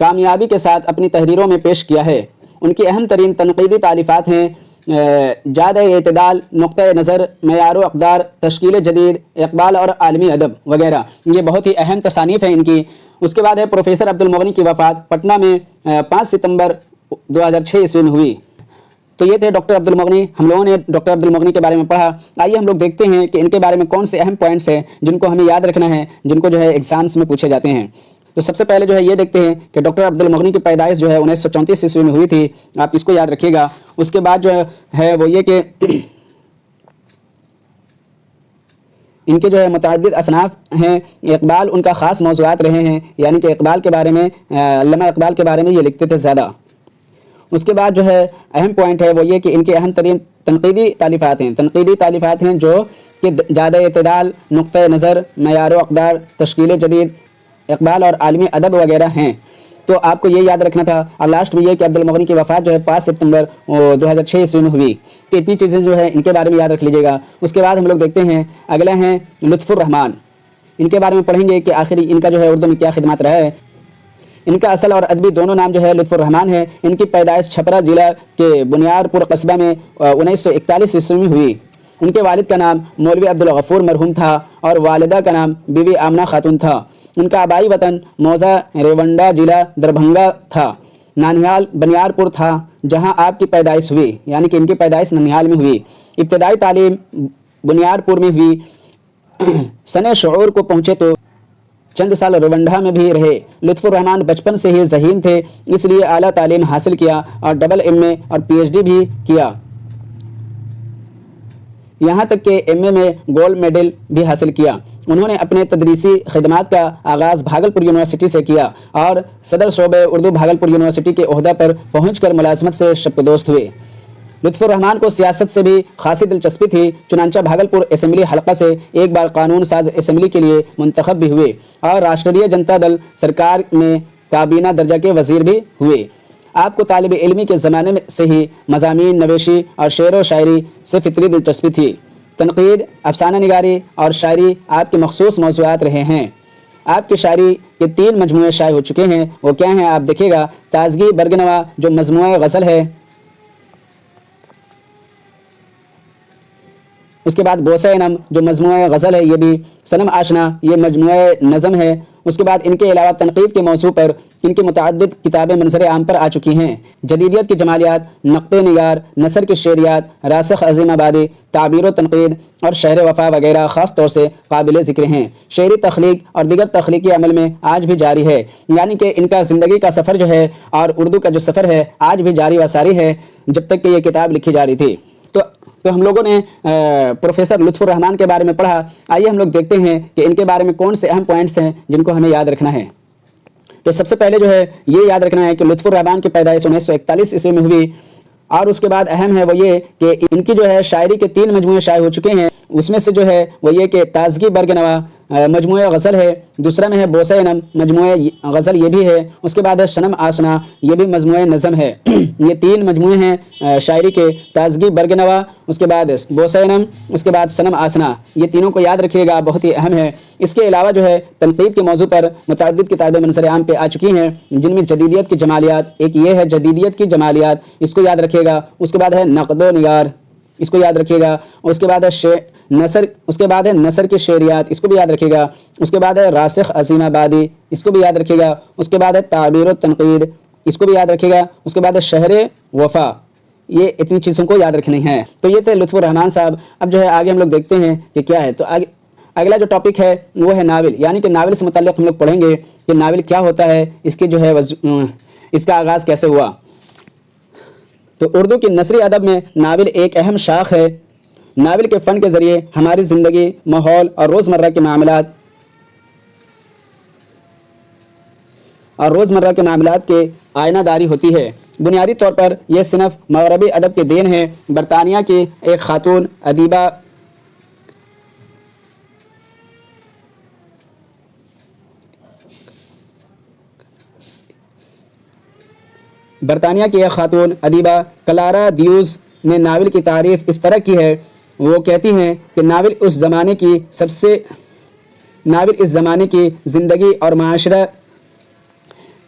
کامیابی کے ساتھ اپنی تحریروں میں پیش کیا ہے۔ ان کی اہم ترین تنقیدی تالیفات ہیں جادہ اعتدال، نقطہ نظر، معیار و اقدار، تشکیل جدید، اقبال اور عالمی ادب وغیرہ۔ یہ بہت ہی اہم تصانیف ہیں ان کی۔ اس کے بعد ہے پروفیسر عبدالمغنی کی وفات پٹنہ میں 5 ستمبر 2006 عیسوی میں ہوئی۔ تو یہ تھے ڈاکٹر عبدالمغنی۔ ہم لوگوں نے ڈاکٹر عبدالمغنی کے بارے میں پڑھا۔ آئیے ہم لوگ دیکھتے ہیں کہ ان کے بارے میں کون سے اہم پوائنٹس ہیں جن کو ہمیں یاد رکھنا ہے، جن کو جو ہے ایگزامس میں پوچھے جاتے ہیں۔ تو سب سے پہلے جو ہے یہ دیکھتے ہیں کہ ڈاکٹر عبدالمغنی کی پیدائش جو ہے 1934 عیسوی میں ہوئی تھی۔ آپ اس کو یاد رکھیے گا۔ اس کے بعد جو ہے وہ یہ کہ ان کے جو ہے متعدد اصناف ہیں۔ اقبال ان کا خاص موضوعات رہے ہیں، یعنی کہ اقبال کے بارے میں، علامہ اقبال کے بارے میں یہ لکھتے تھے زیادہ۔ اس کے بعد جو ہے اہم پوائنٹ ہے وہ یہ کہ ان کے اہم ترین تنقیدی تالیفات ہیں جو کہ جادہ اعتدال، نقطہ نظر، معیار و اقدار، تشکیل جدید، اقبال اور عالمی ادب وغیرہ ہیں۔ تو آپ کو یہ یاد رکھنا تھا۔ اور لاسٹ میں یہ کہ عبدالمغنی کی وفات جو ہے 5 ستمبر 2006 عیسوی میں ہوئی۔ تو اتنی چیزیں جو ہے ان کے بارے میں یاد رکھ لیجیے گا۔ اس کے بعد ہم لوگ دیکھتے ہیں اگلا ہیں لطف الرحمان۔ ان کے بارے میں پڑھیں گے کہ آخر ان کا جو ہے اردو میں کیا خدمات رہا ہے۔ ان کا اصل اور ادبی دونوں نام جو ہے لطف الرحمان ہے۔ ان کی پیدائش چھپرا ضلع کے بنیار پور قصبہ میں 1941 عیسوی میں ہوئی۔ ان کے والد کا نام مولوی عبدالغفور مرحوم تھا اور والدہ کا نام بی بی آمنہ خاتون تھا۔ ان کا آبائی وطن موضع ریونڈا ضلع دربھنگا تھا۔ نانیال بنیار پور تھا جہاں آپ کی پیدائش ہوئی، یعنی کہ ان کی پیدائش نانیال میں ہوئی۔ ابتدائی تعلیم بنیار پور میں ہوئی۔ سن شعور کو پہنچے تو چند سال روانڈا میں بھی رہے۔ لطف الرحمان بچپن سے ہی ذہین تھے، اس لیے اعلیٰ تعلیم حاصل کیا اور ڈبل MA اور PhD بھی کیا، یہاں تک کہ MA میں گولڈ میڈل بھی حاصل کیا۔ انہوں نے اپنے تدریسی خدمات کا آغاز بھاگلپور یونیورسٹی سے کیا اور صدر شعبہ اردو بھاگلپور یونیورسٹی کے عہدہ پر پہنچ کر ملازمت سے شبکدوست ہوئے۔ لطف الرحمان کو سیاست سے بھی خاصی دلچسپی تھی، چنانچہ بھاگلپور اسمبلی حلقہ سے ایک بار قانون ساز اسمبلی کے لیے منتخب بھی ہوئے اور راشٹریہ جنتا دل سرکار میں کابینہ درجہ کے وزیر بھی ہوئے۔ آپ کو طالب علمی کے زمانے سے ہی مضامین نویسی اور شعر و شاعری سے فطری دلچسپی تھی۔ تنقید، افسانہ نگاری اور شاعری آپ کے مخصوص موضوعات رہے ہیں۔ آپ کی شاعری کے 3 مجموعے شائع ہو چکے ہیں۔ وہ کیا ہیں آپ دیکھیے گا۔ تازگی برگنوا جو مجموعہ غزل ہے، اس کے بعد بوسہ نم جو مجموعہ غزل ہے یہ بھی، صنم آشنا یہ مجموعہ نظم ہے۔ اس کے بعد ان کے علاوہ تنقید کے موضوع پر ان کی متعدد کتابیں منظر عام پر آ چکی ہیں۔ جدیدیت کی جمالیات، نقطہ نگار، نثر کی شعریات، راسخ عظیم آبادی، تعبیر و تنقید اور شہر وفا وغیرہ خاص طور سے قابل ذکر ہیں۔ شعری تخلیق اور دیگر تخلیقی عمل میں آج بھی جاری ہے، یعنی کہ ان کا زندگی کا سفر جو ہے اور اردو کا جو سفر ہے آج بھی جاری و ساری ہے جب تک کہ یہ کتاب لکھی جا رہی تھی۔ تو ہم لوگوں نے پروفیسر لطف الرحمان کے بارے میں پڑھا۔ آئیے ہم لوگ دیکھتے ہیں کہ ان کے بارے میں کون سے اہم پوائنٹس ہیں جن کو ہمیں یاد رکھنا ہے۔ تو سب سے پہلے جو ہے یہ یاد رکھنا ہے کہ لطف الرحمان کی پیدائش 1941 عیسوی میں ہوئی، اور اس کے بعد اہم ہے وہ یہ کہ ان کی جو ہے شاعری کے 3 مجموعے شائع ہو چکے ہیں۔ اس میں سے جو ہے وہ یہ کہ تازگی برگنوا مجموعہ غزل ہے، دوسرا میں ہے بوسہ نم مجموعہ غزل یہ بھی ہے، اس کے بعد ہے صنم آشنا یہ بھی مجموعہ نظم ہے۔ یہ 3 مجموعے ہیں شاعری کے، تازگی برگنوا، اس کے بعد بوسہ نم، اس کے بعد صنم آشنا۔ یہ تینوں کو یاد رکھیے گا، بہت ہی اہم ہے۔ اس کے علاوہ جو ہے تنقید کے موضوع پر متعدد کتابیں منظر عام پہ آ چکی ہیں، جن میں جدیدیت کی جمالیات، ایک یہ ہے جدیدیت کی جمالیات، اس کو یاد رکھیے گا۔ اس کے بعد ہے نقد و نگار، اس کو یاد رکھیے گا۔ اس کے بعد ہے نثر کی شعریات، اس کو بھی یاد رکھیے گا۔ اس کے بعد ہے راسخ عظیم آبادی، اس کو بھی یاد رکھیے گا۔ اس کے بعد ہے تعبیر و تنقید، اس کو بھی یاد رکھیے گا۔ اس کے بعد ہے شہر وفا۔ یہ اتنی چیزوں کو یاد رکھنی ہے۔ تو یہ تھے لطف الرحمان صاحب۔ اب جو ہے آگے ہم لوگ دیکھتے ہیں کہ کیا ہے۔ تو اگلا جو ٹاپک ہے وہ ہے ناول، یعنی کہ ناول سے متعلق ہم لوگ پڑھیں گے کہ ناول کیا ہوتا ہے، اس کی جو ہے اس کا آغاز کیسے ہوا۔ تو اردو کی نثری ادب میں ناول ایک اہم شاخ ہے۔ ناول کے فن کے ذریعے ہماری زندگی، ماحول اور روزمرہ کے معاملات کے آئینہ داری ہوتی ہے۔ بنیادی طور پر یہ صنف مغربی ادب کے دین ہے۔ برطانیہ کی ایک خاتون ادیبہ کلارا دیوز نے ناول کی تعریف اس طرح کی ہے۔ وہ کہتی ہیں کہ ناول اس زمانے کی زندگی اور معاشرہ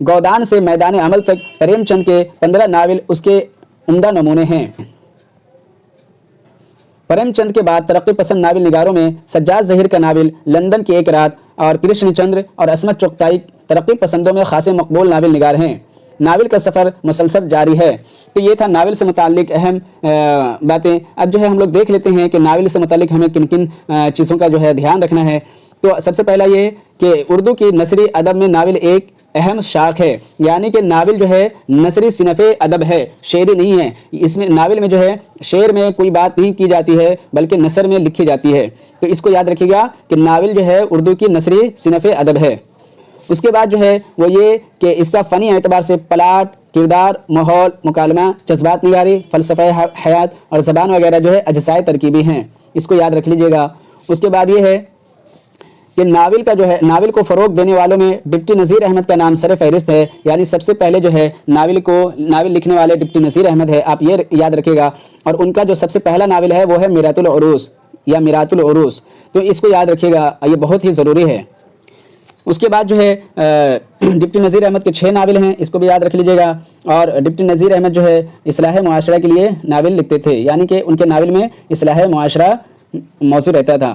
گودان سے میدان عمل تک پریم چند کے 15 ناول اس کے عمدہ نمونے ہیں۔ پریم چند کے بعد ترقی پسند ناول نگاروں میں سجاد ظہیر کا ناول لندن کی ایک رات اور کرشن چندر اور عصمت چغتائی ترقی پسندوں میں خاصے مقبول ناول نگار ہیں۔ ناول کا سفر مسلسل جاری ہے۔ تو یہ تھا ناول سے متعلق اہم باتیں۔ اب جو ہے ہم لوگ دیکھ لیتے ہیں کہ ناول سے متعلق ہمیں کن کن چیزوں کا جو ہے دھیان رکھنا ہے۔ تو سب سے پہلا یہ کہ اردو کی نثری ادب میں ناول ایک اہم شاخ ہے، یعنی کہ ناول جو ہے نثری صنف ادب ہے، شعری نہیں ہے۔ اس میں ناول میں جو ہے شعر میں کوئی بات نہیں کی جاتی ہے بلکہ نثر میں لکھی جاتی ہے۔ تو اس کو یاد رکھیے گا کہ ناول جو ہے اردو کی نثری صنف ادب ہے۔ اس کے بعد جو ہے وہ یہ کہ اس کا فنی اعتبار سے پلاٹ، کردار، ماحول، مکالمہ، جذبات نگاری، فلسفہ حیات اور زبان وغیرہ جو ہے اجزائے ترکیبی ہیں، اس کو یاد رکھ لیجیے گا۔ اس کے بعد یہ ہے کہ ناول کا جو ہے ناول کو فروغ دینے والوں میں ڈپٹی نذیر احمد کا نام سر فہرست ہے، یعنی سب سے پہلے جو ہے ناول لکھنے والے ڈپٹی نذیر احمد ہے، آپ یہ یاد رکھیے گا۔ اور ان کا جو سب سے پہلا ناول ہے وہ ہے میرات العروس یا میرات العروس، تو اس کو یاد رکھیے گا، یہ بہت ہی ضروری ہے۔ اس کے بعد جو ہے ڈپٹی نذیر احمد کے 6 ناول ہیں، اس کو بھی یاد رکھ لیجیے گا۔ اور ڈپٹی نذیر احمد جو ہے اصلاح معاشرہ کے لیے ناول لکھتے تھے، یعنی کہ ان کے ناول میں اصلاح معاشرہ موضوع رہتا تھا۔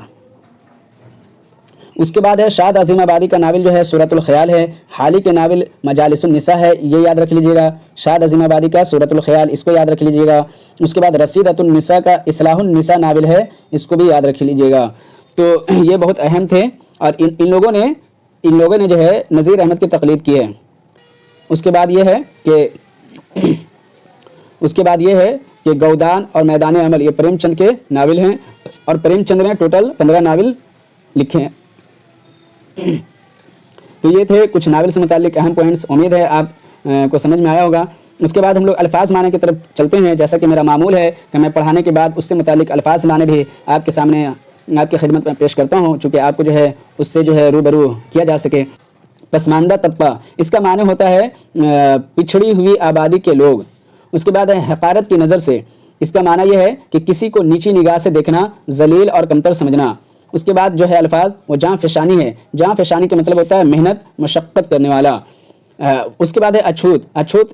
اس کے بعد ہے شاد عظیم آبادی کا ناول جو ہے صورت الخیال ہے، حالی کے ناول مجالس النساء ہے، یہ یاد رکھ لیجیے گا۔ شاد عظیم آبادی کا صورت الخیال، اس کو یاد رکھ لیجیے گا۔ اس کے بعد رسیدۃ النساء کا اصلاح النساء ناول ہے، اس کو بھی یاد رکھ لیجیے گا۔ تو یہ بہت اہم تھے اور ان لوگوں نے جو ہے نذیر احمد کی تقلید کی ہے۔ اس کے بعد یہ ہے کہ گودان اور میدان عمل یہ پریم چند کے ناول ہیں، اور پریم چند نے ٹوٹل 15 ناول لکھے ہیں۔ تو یہ تھے کچھ ناول سے متعلق اہم پوائنٹس، امید ہے آپ کو سمجھ میں آیا ہوگا۔ اس کے بعد ہم لوگ الفاظ معنی کی طرف چلتے ہیں، جیسا کہ میرا معمول ہے کہ میں پڑھانے کے بعد اس سے متعلق الفاظ معنی بھی آپ کے سامنے آپ کی خدمت میں پیش کرتا ہوں، چونکہ آپ کو جو ہے اس سے جو ہے روبرو کیا جا سکے۔ پسماندہ طبقہ، اس کا معنی ہوتا ہے پچھڑی ہوئی آبادی کے لوگ۔ اس کے بعد ہے حقارت کی نظر سے، اس کا معنی یہ ہے کہ کسی کو نیچی نگاہ سے دیکھنا، ذلیل اور کمتر سمجھنا۔ اس کے بعد جو ہے الفاظ وہ جاں فشانی ہے، جاں فشانی کا مطلب ہوتا ہے محنت مشقت کرنے والا۔ اس کے بعد ہے اچھوت، اچھوت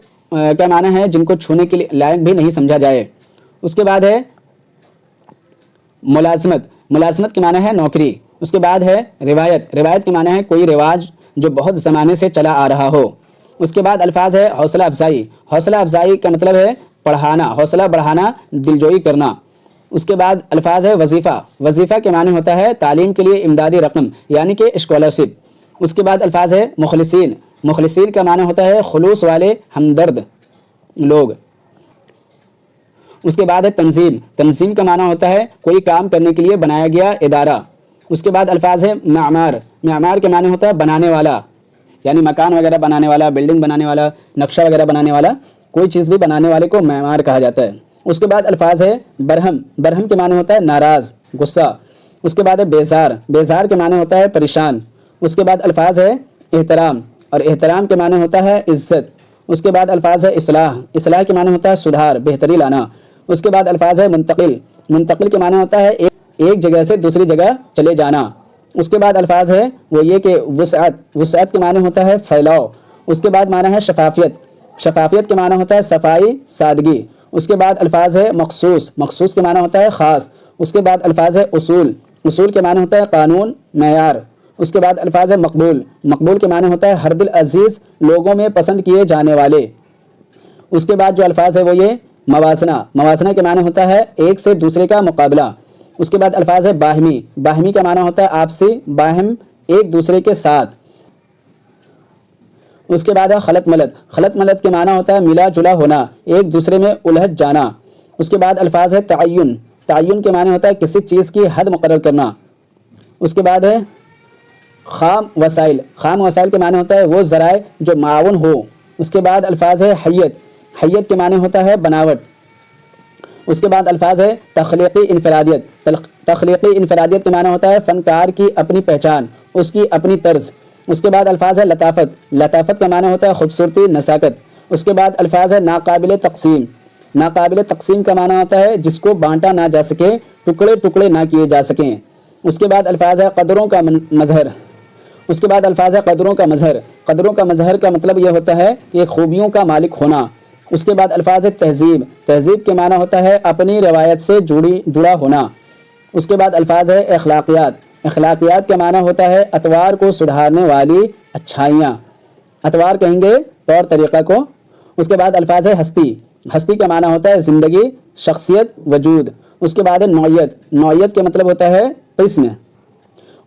کا معنی ہے جن کو چھونے کے لیے لائق بھی نہیں سمجھا جائے۔ اس کے بعد ہے ملازمت، ملازمت کے معنی ہے نوکری۔ اس کے بعد ہے روایت، روایت کے معنی ہے کوئی رواج جو بہت زمانے سے چلا آ رہا ہو۔ اس کے بعد الفاظ ہے حوصلہ افزائی، حوصلہ افزائی کا مطلب ہے پڑھانا، حوصلہ بڑھانا، دلجوئی کرنا۔ اس کے بعد الفاظ ہے وظیفہ، وظیفہ کے معنی ہوتا ہے تعلیم کے لیے امدادی رقم یعنی کہ اسکالرشپ۔ اس کے بعد الفاظ ہے مخلصین، مخلصین کا معنی ہوتا ہے خلوص والے ہمدرد لوگ۔ اس کے بعد ہے تنظیم، تنظیم کا معنی ہوتا ہے کوئی کام کرنے کے لیے بنایا گیا ادارہ۔ اس کے بعد الفاظ ہے معمار، معمار کے معنی ہوتا ہے بنانے والا، یعنی مکان وغیرہ بنانے والا، بلڈنگ بنانے والا، نقشہ وغیرہ بنانے والا، کوئی چیز بھی بنانے والے کو معمار کہا جاتا ہے۔ اس کے بعد الفاظ ہے برہم، برہم کے معنی ہوتا ہے ناراض، غصہ۔ اس کے بعد ہے بیزار، بیزار کے معنی ہوتا ہے پریشان۔ اس کے بعد الفاظ ہے احترام، اور احترام کے معنی ہوتا ہے عزت۔ اس کے بعد الفاظ ہے اصلاح، اصلاح کے معنی ہوتا ہے سدھار، بہتری لانا۔ اس کے بعد الفاظ ہے منتقل، منتقل کے معنی ہوتا ہے ایک جگہ سے دوسری جگہ چلے جانا۔ اس کے بعد الفاظ ہے وہ یہ کہ وسعت، وسعت کے معنی ہوتا ہے پھیلاؤ۔ اس کے بعد معنی ہے شفافیت، شفافیت کے معنی ہوتا ہے صفائی، سادگی۔ اس کے بعد الفاظ ہے مخصوص، مخصوص کے معنی ہوتا ہے خاص۔ اس کے بعد الفاظ ہے اصول، اصول کے معنی ہوتا ہے قانون، معیار۔ اس کے بعد الفاظ ہے مقبول، مقبول کے معنی ہوتا ہے ہر دل عزیز، لوگوں میں پسند کیے جانے والے۔ اس کے بعد جو الفاظ ہے وہ یہ موازنہ، موازنہ کے معنی ہوتا ہے ایک سے دوسرے کا مقابلہ۔ اس کے بعد الفاظ ہے باہمی، باہمی کا معنی ہوتا ہے آپسی، باہم ایک دوسرے کے ساتھ۔ اس کے بعد ہے خلط ملط، خلط ملط کے معنی ہوتا ہے ملا جلا ہونا، ایک دوسرے میں الجھ جانا۔ اس کے بعد الفاظ ہے تعین، تعین کے معنی ہوتا ہے کسی چیز کی حد مقرر کرنا۔ اس کے بعد ہے خام وسائل، خام وسائل کے معنی ہوتا ہے وہ ذرائع جو معاون ہو۔ اس کے بعد الفاظ ہے حیت، حیت کے معنی ہوتا ہے بناوٹ۔ اس کے بعد الفاظ ہے تخلیقی انفرادیت، تخلیقی انفرادیت کے معنی ہوتا ہے فنکار کی اپنی پہچان، اس کی اپنی طرز۔ اس کے بعد الفاظ ہے لطافت، لطافت کا معنی ہوتا ہے خوبصورتی، نزاکت۔ اس کے بعد الفاظ ہے ناقابل تقسیم، ناقابل تقسیم کا معنی ہوتا ہے جس کو بانٹا نہ جا سکے، ٹکڑے ٹکڑے نہ کیے جا سکیں۔ اس کے بعد الفاظ ہے قدروں کا مظہر، اس کے بعد الفاظ ہے قدروں کا مظہر. قدروں کا مظہر کا مطلب یہ ہوتا ہے کہ خوبیوں کا مالک ہونا. اس کے بعد الفاظ ہے تہذیب. تہذیب کے معنی ہوتا ہے اپنی روایت سے جڑا ہونا. اس کے بعد الفاظ ہے اخلاقیات. اخلاقیات کا معنی ہوتا ہے اطوار کو سدھارنے والی اچھائیاں. اطوار کہیں گے طور طریقہ کو. اس کے بعد الفاظ ہے ہستی. ہستی کا معنی ہوتا ہے زندگی، شخصیت، وجود. اس کے بعد ہے نوعیت. نوعیت کا مطلب ہوتا ہے قسم.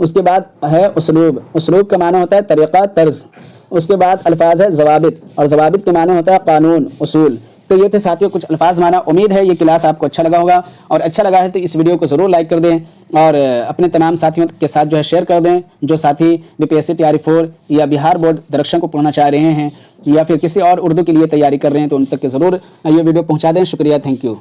اس کے بعد ہے اسلوب. اسلوب کا معنی ہوتا ہے طریقہ، طرز. اس کے بعد الفاظ ہے ضوابط، اور ضوابط کے معنی ہوتا ہے قانون، اصول. تو یہ تھے ساتھیوں کچھ الفاظ معنی. امید ہے یہ کلاس آپ کو اچھا لگا ہوگا، اور اچھا لگا ہے تو اس ویڈیو کو ضرور لائک کر دیں، اور اپنے تمام ساتھیوں کے ساتھ جو ہے شیئر کر دیں. جو ساتھی BPSC TRE 4 یا بہار بورڈ درخشن کو پڑھنا چاہ رہے ہیں، یا پھر کسی اور اردو کے لیے تیاری کر رہے ہیں، تو ان تک کے ضرور یہ ویڈیو پہنچا دیں. شکریہ، تھینک یو.